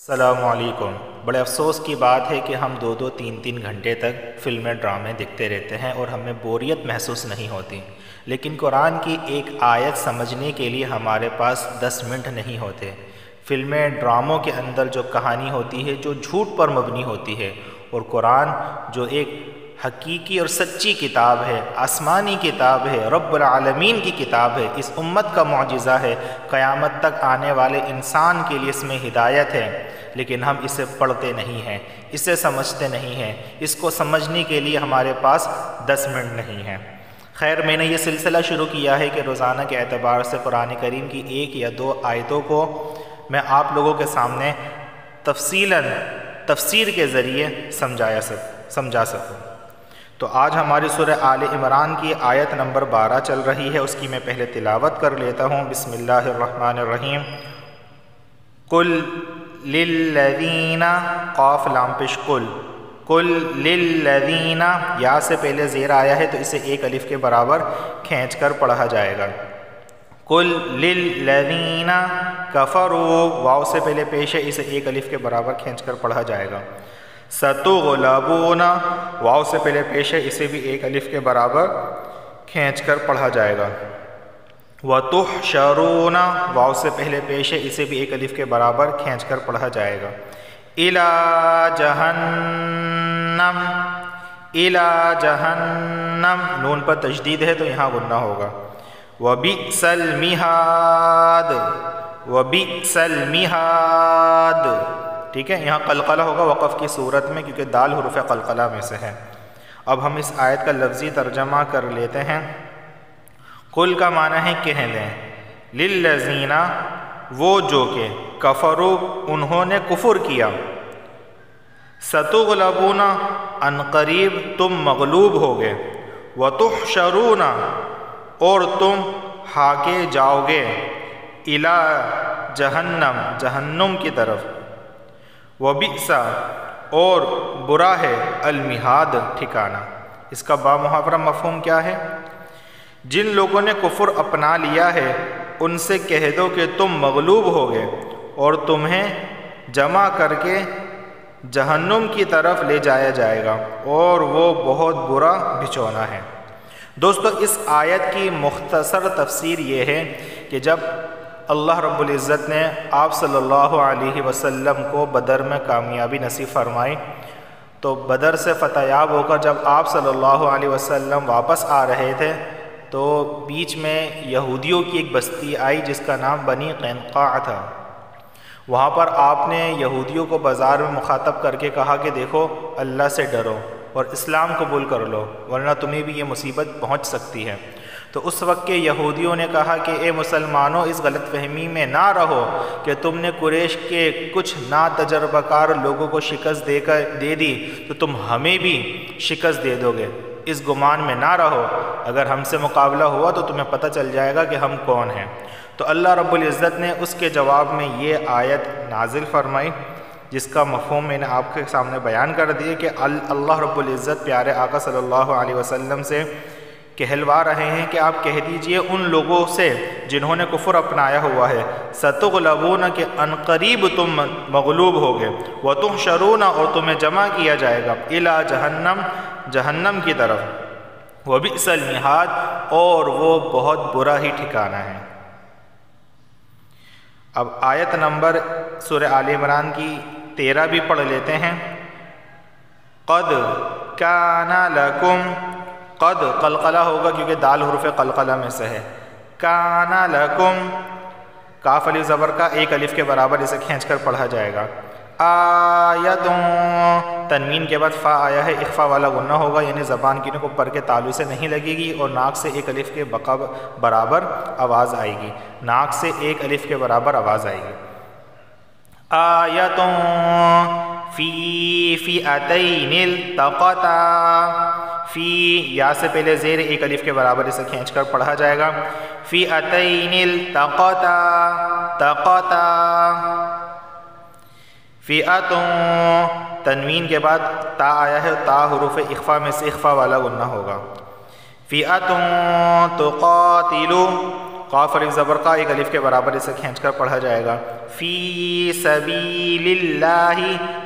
السلام علیکم۔ بڑے افسوس کی بات ہے کہ ہم دو تین گھنٹے تک فلمیں ڈرامے دیکھتے رہتے ہیں اور ہمیں بوریت محسوس نہیں ہوتی، لیکن قرآن کی ایک آیت سمجھنے کے لیے ہمارے پاس 10 منٹ نہیں ہوتے۔ فلمیں ڈراموں کے اندر جو کہانی ہوتی ہے جو جھوٹ پر مبنی ہوتی ہے، اور قرآن جو ایک حقیقی اور سچی کتاب ہے، آسمانی کتاب ہے، رب العالمین کی کتاب ہے، اس امت کا معجزہ ہے، قیامت تک آنے والے انسان کے لیے اس میں ہدایت ہے، لیکن ہم اسے پڑھتے نہیں ہیں، اسے سمجھتے نہیں ہیں، اس کو سمجھنے کے لیے ہمارے پاس 10 منٹ نہیں ہیں۔ خیر، میں نے یہ سلسلہ شروع کیا ہے کہ روزانہ کے اعتبار سے قرآن کریم کی 1 یا 2 آیتوں کو میں آپ لوگوں کے سامنے تفسیر کے ذریعے سمجھا سکوں۔ تو آج ہماری سورہ آل عمران کی آیت نمبر 12 چل رہی ہے، اس کی میں پہلے تلاوت کر لیتا ہوں۔ بسم اللہ الرحمن الرحیم۔ قل للذین، قاف لام پیش قل، قل للذین، یا سے پہلے زیر آیا ہے تو اسے 1 الف کے برابر کھینچ کر پڑھا جائے گا۔ قل للذین کفروا، واو سے پہلے پیش ہے، اسے 1 الف کے برابر کھینچ کر پڑھا جائے گا۔ ستغلبون، واو سے پہلے پیش ہے، اسے بھی 1 الف کے برابر کھینچ کر پڑھا جائے گا۔ وتحشرون، واو سے پہلے پیش ہے، اسے بھی 1 الف کے برابر کھینچ کر پڑھا جائے گا۔ الی جہنم، الی جہنم، نون پر تشدید ہے تو یہاں غنہ ہوگا۔ وبئس المہاد، وبئس المہاد، ٹھیک ہے، یہاں قلقلہ ہوگا وقف کی صورت میں، کیونکہ دال حروف قلقلہ میں سے ہے۔ اب ہم اس آیت کا لفظی ترجمہ کر لیتے ہیں۔ قل کا معنی ہے کہہ دیں، للذین، وہ جو کہ کفروا، انہوں نے کفر کیا، ستغلبون، ان قریب تم مغلوب ہوگے، وتحشرون، اور تم ہاکے جاؤ گے، الی جہنم، جہنم کی طرف، وبئس، اور برا ہے، المہاد، ٹھکانہ۔ اس کا با محاورہ مفہوم کیا ہے؟ جن لوگوں نے کفر اپنا لیا ہے ان سے کہہ دو کہ تم مغلوب ہوگے اور تمہیں جمع کر کے جہنم کی طرف لے جایا جائے گا، اور وہ بہت برا بچھونا ہے۔ دوستو، اس آیت کی مختصر تفسیر یہ ہے کہ جب اللہ رب العزت نے آپ صلی اللہ علیہ وسلم کو بدر میں کامیابی نصیب فرمائی، تو بدر سے فتح یاب ہو کر جب آپ صلی اللہ علیہ وسلم واپس آ رہے تھے تو بیچ میں یہودیوں کی ایک بستی آئی جس کا نام بنی قینقاع تھا۔ وہاں پر آپ نے یہودیوں کو بازار میں مخاطب کر کے کہا کہ دیکھو، اللہ سے ڈرو اور اسلام قبول کر لو، ورنہ تمہیں بھی یہ مصیبت پہنچ سکتی ہے۔ تو اس وقت کے یہودیوں نے کہا کہ اے مسلمانوں، اس غلط فہمی میں نہ رہو کہ تم نے قریش کے کچھ ناتجربہ کار لوگوں کو شکست دے دی تو تم ہمیں بھی شکست دے دو گے، اس گمان میں نہ رہو، اگر ہم سے مقابلہ ہوا تو تمہیں پتہ چل جائے گا کہ ہم کون ہیں۔ تو اللہ رب العزت نے اس کے جواب میں یہ آیت نازل فرمائی، جس کا مفہوم میں نے آپ کے سامنے بیان کر دیا کہ اللہ رب العزت پیارے آقا صلی اللہ علیہ وسلم سے کہلوا رہے ہیں کہ آپ کہہ دیجئے ان لوگوں سے جنہوں نے کفر اپنایا ہوا ہے، ستغلبون، کہ ان قریب تم مغلوب ہوگے، وتحشرون، اور تمہیں جمع کیا جائے گا، الی جہنم، جہنم کی طرف، وبئس المہاد، اور وہ بہت برا ہی ٹھکانہ ہے۔ اب آیت نمبر سورہ آل عمران کی 13 بھی پڑھ لیتے ہیں۔ قد کان لکم، قد قلقلہ ہوگا کیونکہ دال حروف قلقلہ میں سے ہے۔ کان لکم، کاف الف زبر کا 1 الف کے برابر اسے کھینچ کر پڑھا جائے گا۔ آیتوں، تنوین کے بعد فا آیا ہے، اخفا والا غنہ ہوگا، یعنی زبان کی کو پر کے تالو سے نہیں لگے گی اور ناک سے 1 الف کے برابر آواز آئے گی، ناک سے 1 الف کے برابر آواز آئے گی۔ آیتوں فی فئتین التقطا، فی، یا سے پہلے زیر 1 الف کے برابر اسے کھینچ کر پڑھا جائے گا۔ فئتین التقطا، تقطا، فئتوں، تنوین کے بعد تا آیا ہے، تا حروف اخفا میں سے اخفا والا غنہ ہوگا۔ فئتوں تقاتلو، قاف الف زبر قا ایک الف کے برابر اسے کھینچ کر پڑھا جائے گا. فی سبیل اللہ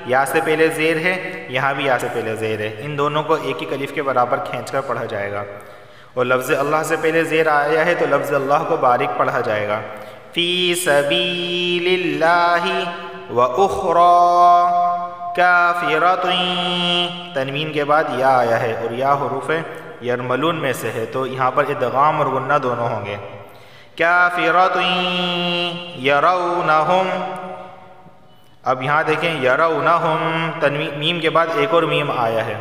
یا سے پہلے زیر ہے، یہاں بھی یا سے پہلے زیر ہے، ان دونوں کو ایک ایک الف کے برابر کھینچ کر پڑھا جائے گا. اور لفظ اللہ سے پہلے زیر آیا ہے تو لفظ اللہ کو باریک پڑھا جائے گا. فی سبیل اللہ و اخری کافرۃ، تنوین کے بعد یا آیا ہے اور یا حروف یرملون میں سے ہے تو یہاں پر ادغام اور غنہ دونوں ہوں گے. کافرۃ یرونہم، اب یہاں دیکھیں یرونہم، تنوین میم کے بعد ایک اور میم آیا ہے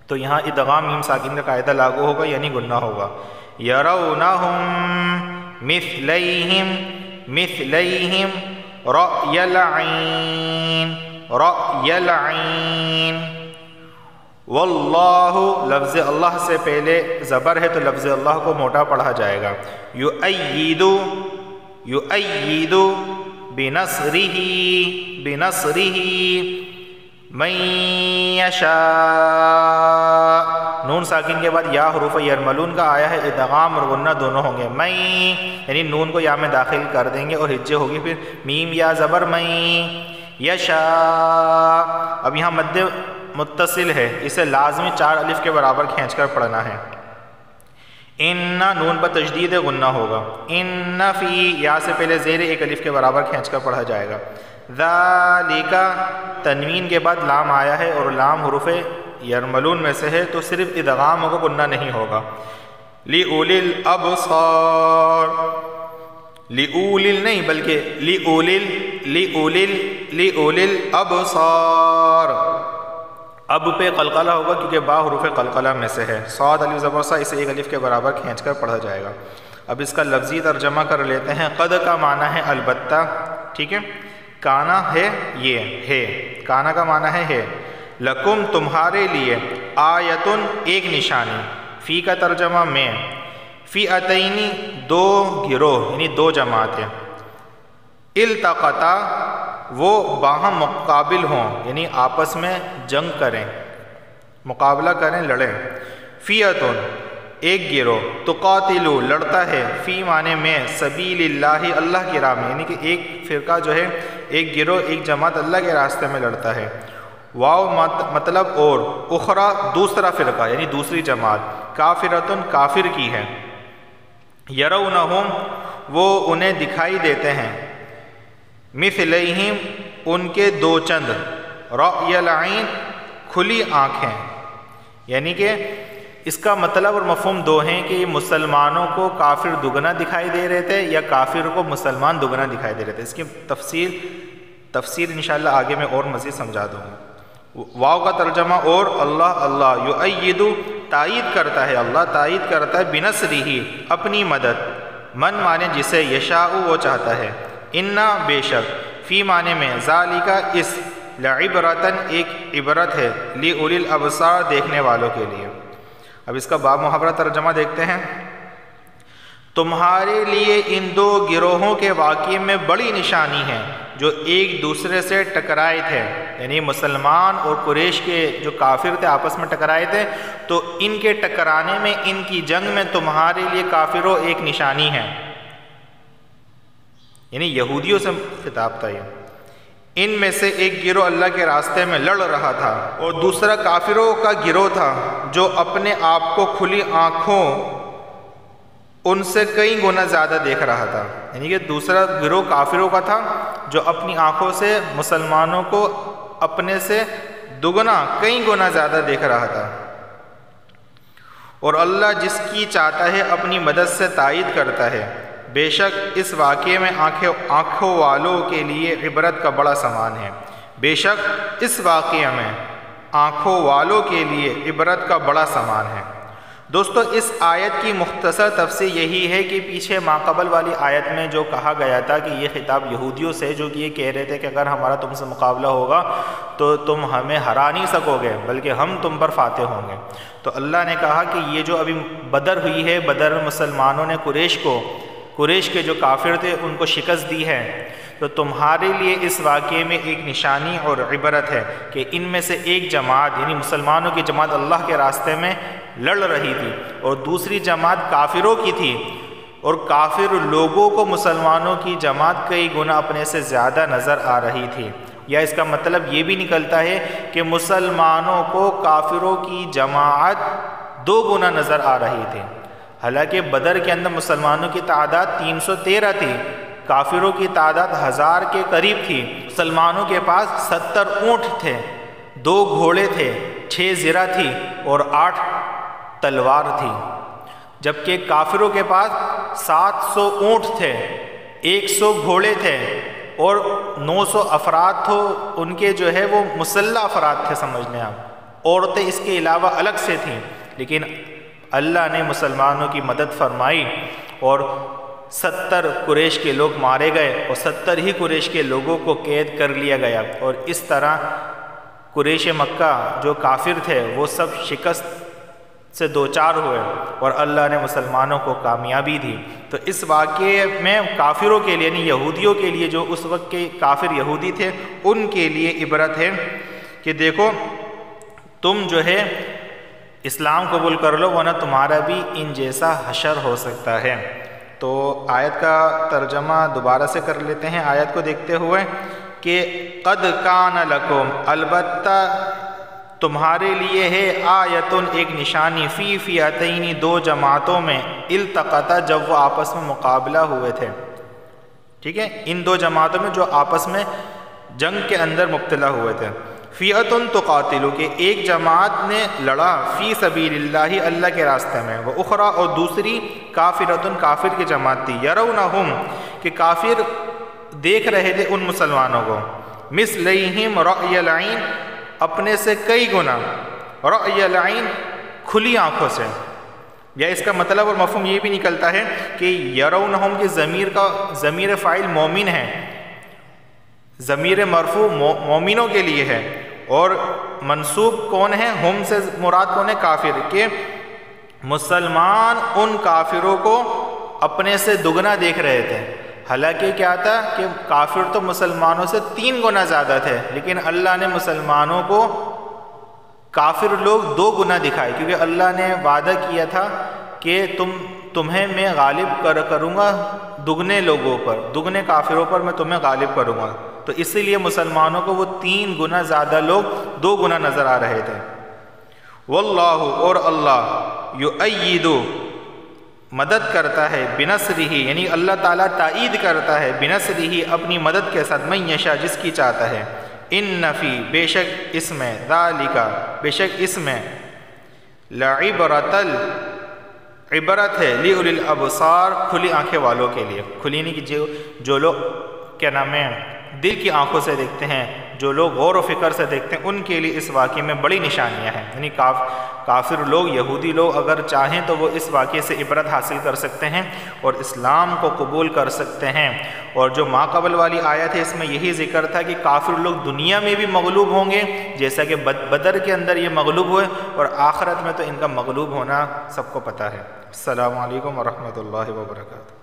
تو یہاں ادغام میم ساکن کا قاعدہ لاگو ہوگا یعنی غنہ ہوگا. یرونہم مثلیہم، مثلیہم رأی العین، رأی العین. واللہ لفظ اللہ سے پہلے زبر ہے تو لفظ اللہ کو موٹا پڑھا جائے گا. یؤید، یؤید بنصرہ، بنصرہ من یشاء، نون ساکن کے بعد یا حروف یرملون کا آیا ہے، ادغام اور غنہ دونوں ہوں گے. من یعنی نون کو یا میں داخل کر دیں گے اور ہجے ہوگی، پھر میم یا زبر من یشاء. اب یہاں مد متصل ہے، اسے لازمی 4 الف کے برابر کھینچ کر پڑھنا ہے. ان نون پر تشدید غنہ ہوگا. ان فی یا سے پہلے زیر ایک الف کے برابر کھینچ کر پڑھا جائے گا. ذالک تنوین کے بعد لام آیا ہے اور لام حروف یرملون میں سے ہے تو صرف ادغام ہوگا، غنہ نہیں ہوگا. لِأُولِي الْأَبْصَارِ، لِأُولِي نہیں بلکہ لِأُولِي الْأَبْصَارِ. اب پہ قلقلہ ہوگا کیونکہ با حروف قلقلہ میں سے ہے. صاد الف زبر سا اسے ایک الف کے برابر کھینچ کر پڑھا جائے گا. اب اس کا لفظی ترجمہ کر لیتے ہیں. قد کا معنی ہے البتہ، ٹھیک ہے. کانا ہے یہ ہے، کانا کا معنی ہے. لکم تمہارے لیے، آیتن ایک نشانی، فی کا ترجمہ میں، فئتین دو گروہ یعنی دو جماعتیں، التقطا وہ باہم مقابل ہوں یعنی آپس میں جنگ کریں، مقابلہ کریں، لڑیں. فیتن ایک گروہ، تقاتلو لڑتا ہے، فی معنی میں، سبیل اللہ اللہ کی راہ میں، یعنی کہ ایک فرقہ جو ہے، ایک گروہ، ایک جماعت اللہ کے راستے میں لڑتا ہے. واو مطلب اور، اخرى دوسرا فرقہ یعنی دوسری جماعت، کافرتن کافر کی ہے. یرونہم وہ انہیں دکھائی دیتے ہیں، مثلیہم ان کے دو چند، رأی العین کھلی آنکھیں. یعنی کہ اس کا مطلب اور مفہوم دو ہیں کہ مسلمانوں کو کافر دگنا دکھائی دے رہے تھے یا کافر کو مسلمان دگنا دکھائی دے رہے تھے. اس کی تفسیر انشاءاللہ آگے میں اور مزید سمجھا دوں گا. واو کا ترجمہ اور، اللہ اللہ، یؤید تائید کرتا ہے، اللہ تائید کرتا ہے، بنصرہ اپنی مدد، من مانے جسے، یشاء وہ چاہتا ہے، انا بے شک، فی معنی میں، ذالک اس، لعبرتن ایک عبرت ہے، لأولی الابصار دیکھنے والوں کے لیے. اب اس کا باب محاورہ ترجمہ دیکھتے ہیں. تمہارے لیے ان دو گروہوں کے واقعے میں بڑی نشانی ہے جو ایک دوسرے سے ٹکرائے تھے، یعنی مسلمان اور قریش کے جو کافر تھے آپس میں ٹکرائے تھے تو ان کے ٹکرانے میں، ان کی جنگ میں تمہارے لیے کافروں ایک نشانی ہے، یعنی یہودیوں سے خطاب تھا. یہ ان میں سے ایک گروہ اللہ کے راستے میں لڑ رہا تھا اور دوسرا کافروں کا گروہ تھا جو اپنے آپ کو کھلی آنکھوں ان سے کئی گنا زیادہ دیکھ رہا تھا. یعنی کہ دوسرا گروہ کافروں کا تھا جو اپنی آنکھوں سے مسلمانوں کو اپنے سے دگنا کئی گنا زیادہ دیکھ رہا تھا. اور اللہ جس کی چاہتا ہے اپنی مدد سے تائید کرتا ہے. بے شک اس واقعے میں آنکھوں والوں کے لیے عبرت کا بڑا سامان ہے. بے شک اس واقعے میں آنکھوں والوں کے لیے عبرت کا بڑا سامان ہے. دوستو اس آیت کی مختصر تفسیر یہی ہے کہ پیچھے ماقبل والی آیت میں جو کہا گیا تھا کہ یہ خطاب یہودیوں سے جو کہ یہ کہہ رہے تھے کہ اگر ہمارا تم سے مقابلہ ہوگا تو تم ہمیں ہرا نہیں سکو گے بلکہ ہم تم پر فاتح ہوں گے. تو اللہ نے کہا کہ یہ جو ابھی بدر ہوئی ہے، بدر میں مسلمانوں نے قریش کے جو کافر تھے ان کو شکست دی ہے، تو تمہارے لیے اس واقعے میں ایک نشانی اور عبرت ہے کہ ان میں سے ایک جماعت یعنی مسلمانوں کی جماعت اللہ کے راستے میں لڑ رہی تھی اور دوسری جماعت کافروں کی تھی اور کافر لوگوں کو مسلمانوں کی جماعت کئی گنا اپنے سے زیادہ نظر آ رہی تھی۔ یا اس کا مطلب یہ بھی نکلتا ہے کہ مسلمانوں کو کافروں کی جماعت 2 گنا نظر آ رہی تھی۔ حالانکہ بدر کے اندر مسلمانوں کی تعداد 313 تھی، کافروں کی تعداد 1000 کے قریب تھی۔ مسلمانوں کے پاس 70 اونٹ تھے، 2 گھوڑے تھے، 6 زرہ تھی اور 8 تلوار تھی، جبکہ کافروں کے پاس 700 اونٹ تھے، 100 گھوڑے تھے اور 900 افراد تھے، ان کے جو ہے وہ مسلح افراد تھے، سمجھ لیں آپ۔ عورتیں اس کے علاوہ الگ سے تھیں، لیکن اللہ نے مسلمانوں کی مدد فرمائی اور 70 قریش کے لوگ مارے گئے اور 70 ہی قریش کے لوگوں کو قید کر لیا گیا، اور اس طرح قریش مکہ جو کافر تھے وہ سب شکست سے دوچار ہوئے اور اللہ نے مسلمانوں کو کامیابی دی۔ تو اس واقعے میں کافروں کے لیے، یعنی یہودیوں کے لیے، جو اس وقت کے کافر یہودی تھے، ان کے لیے عبرت ہے کہ دیکھو تم جو ہے اسلام قبول کر لو ورنہ تمہارا بھی ان جیسا حشر ہو سکتا ہے۔ تو آیت کا ترجمہ دوبارہ سے کر لیتے ہیں آیت کو دیکھتے ہوئے کہ قد کان لکم، البتہ تمہارے لیے ہے، آیتن ایک نشانی، فی فئتین 2 جماعتوں میں، التقطا جب وہ آپس میں مقابلہ ہوئے تھے، ٹھیک ہے، ان 2 جماعتوں میں جو آپس میں جنگ کے اندر مبتلا ہوئے تھے۔ فئتن تقاتلو، کہ ایک جماعت نے لڑا، فی سبیل اللہ، اللہ کے راستے میں، وہ اخرى، اور دوسری کافرتن، کافر کی جماعت تھی، یرونہم، کہ کافر دیکھ رہے تھے ان مسلمانوں کو، مثلیہم رأی العین، اپنے سے کئی گنا، رأی العین، کھلی آنکھوں سے۔ یا اس کا مطلب اور مفہوم یہ بھی نکلتا ہے کہ یرونہم کی ضمیر فاعل مومن ہے، ضمیر مرفوع مومنوں کے لیے ہے، اور منصوب کون ہے؟ ہم سے مراد کون ہے؟ کافر، کہ مسلمان ان کافروں کو اپنے سے دگنا دیکھ رہے تھے۔ حالانکہ کیا تھا کہ کافر تو مسلمانوں سے 3 گنا زیادہ تھے، لیکن اللہ نے مسلمانوں کو کافر لوگ 2 گنا دکھائے، کیونکہ اللہ نے وعدہ کیا تھا کہ تمہیں میں غالب کروں گا دگنے لوگوں پر، دگنے کافروں پر میں تمہیں غالب کروں گا، تو اسی لیے مسلمانوں کو وہ 3 گنا زیادہ لوگ 2 گنا نظر آ رہے تھے۔ واللہ، اور اللہ، یؤید، مدد کرتا ہے، بنصرہ، یعنی اللہ تعالیٰ تائید کرتا ہے، بنصرہ، اپنی مدد کے ساتھ، من یشاء، جس کی چاہتا ہے۔ ان فی، بے شک اس میں، ذالک، بے شک اس میں، عبرت ہے، لأولی الابصار، کھلی آنکھیں والوں کے لیے، کھلی نہیں کہ جو لوگ کیا نام ہے دل کی آنکھوں سے دیکھتے ہیں، جو لوگ غور و فکر سے دیکھتے ہیں، ان کے لیے اس واقعے میں بڑی نشانیاں ہیں۔ یعنی کافر لوگ، یہودی لوگ اگر چاہیں تو وہ اس واقعے سے عبرت حاصل کر سکتے ہیں اور اسلام کو قبول کر سکتے ہیں۔ اور جو ماقبل والی آیت ہے، اس میں یہی ذکر تھا کہ کافر لوگ دنیا میں بھی مغلوب ہوں گے، جیسا کہ بدر کے اندر یہ مغلوب ہوئے، اور آخرت میں تو ان کا مغلوب ہونا سب کو پتہ ہے۔ السلام علیکم ورحمۃ اللہ وبرکاتہ۔